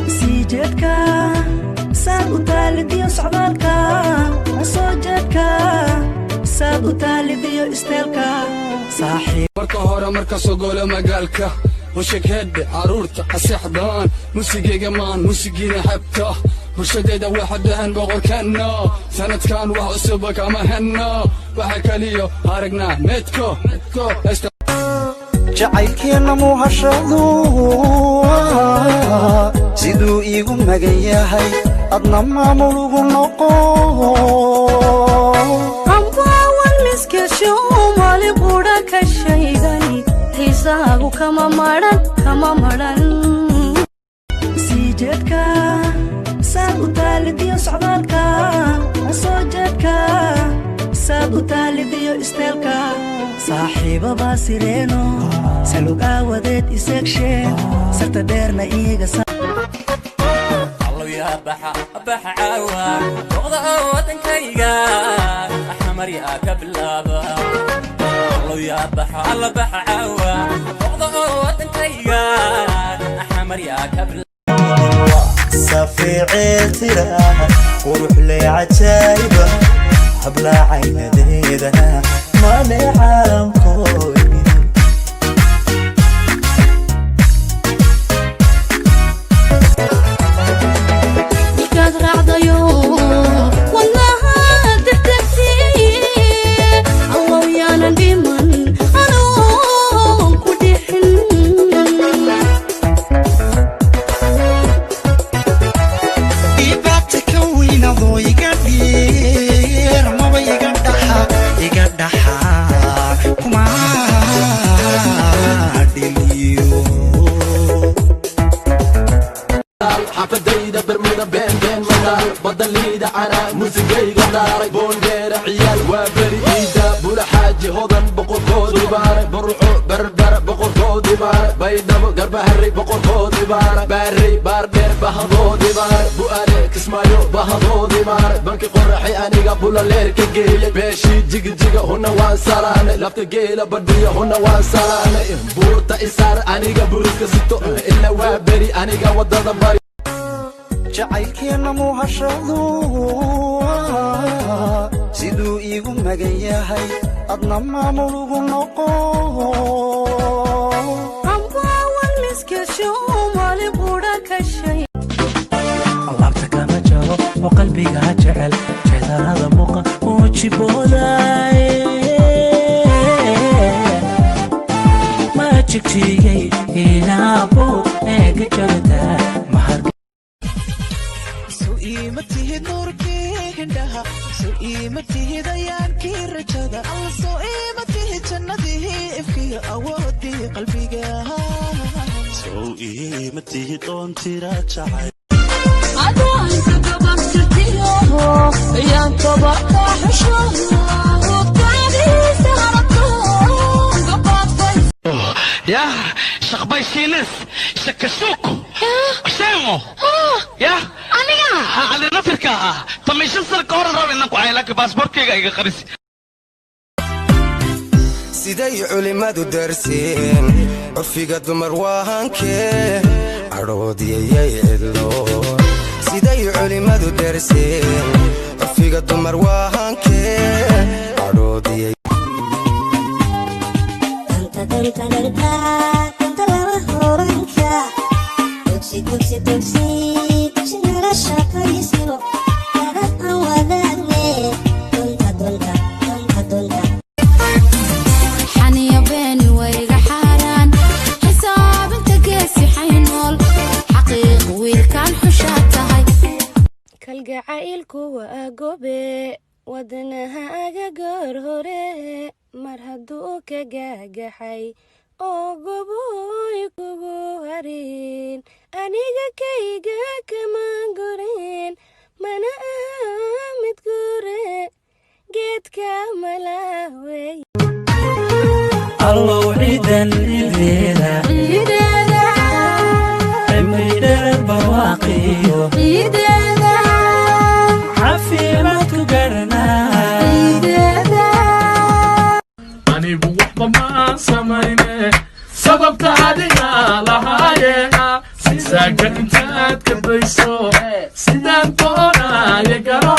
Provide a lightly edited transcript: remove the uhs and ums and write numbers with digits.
سيجدك ساد وتالدي وصعبالك صوجدك ساد وتالدي استيلك صاحي marka hore marka soo golo magaalka وشكهد عرورتا حسيحدان موسيقى مان موسيقينا حبتا وشديدا واحد دهن بغور كنا سنة كان وحو سبك اما هنا وحكا ليو هارقنا متكو jacaylkeena muu hashado siduu iigu magan yahay adna maamul ugu noqo ambaawan miskasho mali qudha ka shaygani xiisaagu kama maran sijeedka saad u taalidiyo socdaalka soo jeedka saad u taalidiyo isteelka saaxiibaba sireeno salug aawadeed iseegshe sarta dheerna iiga allo yaa baxa caawa noqda wadankayga axmar yaa ka bilaaba allo yaa baxa caawa noqda wadankayga axmar yaa ka bilaaba safiiceel tiraha qurux lee cajaayiba habla caynadeeda mane caalamkooda حفديدا برمودا بين مدار بدليدا على موسيقى قداري بونجير عيال وبريدا بولا حاجي هودن بقول كودي باري بروحو بربر بقول كودي باري بيدم قرب هري بقول كودي باري باري باردير بهضودي باري بوالي كسمايو بهضودي باري بنكي قرحي انيقا بولا ليرك جيلي بيشي جيجا هنا وانسالاني لفت جيلا بدية هنا وانسالاني بورتا إسار انيقا بروسك ستو إلا وابري انيقا ودادا باري jacaylkeena muu hashado siduu iigu magan yahay adna maamul ugu noqo ambaawan miskasho mali qudha ka shay alaabta kama jaro oo qalbiga jecel jeedalada muuqa oo jibooday ma jigtigay inaabo eega jarta mahar سوئيمتي نوركي هندها سوئيمتي ديانكي رجدا الله سوئيمتي جنتي افكي اودي قلبي سوئيمتي دونتي راجعي adaan ka baxtirtiyo yaan ka baxsho waqtigiisa harto gabadhay يا شخباي سينس شكسوكو سامو يا على نفرك طميش السر كورن رابي انكو عيلك باسبوركيغا ايغا قريسي siday culimadu darsiin curfiga dumar waahankee cadhoodiyayay cidlo siday culimadu darsiin curfiga dumar waahankee cadhoodiyay حنيا بيني ويغا حاران حساب انت قاسي حينول حقيق ويل كان حشاتهاي كالقعايل كوا اقوبي ودنها اقاقور هوري مرهدو كاقاقحي oo goboy kugu harin aniga kayga kama gurin mana mid gure geedka malaawey allow ciidan ideeda cimrida barwaaqiyo caafimaad ku garanaa anigu waxba ma samayne sababta adiga lahaayena sisaaga intaad كبيسو سيدان كونا يقرا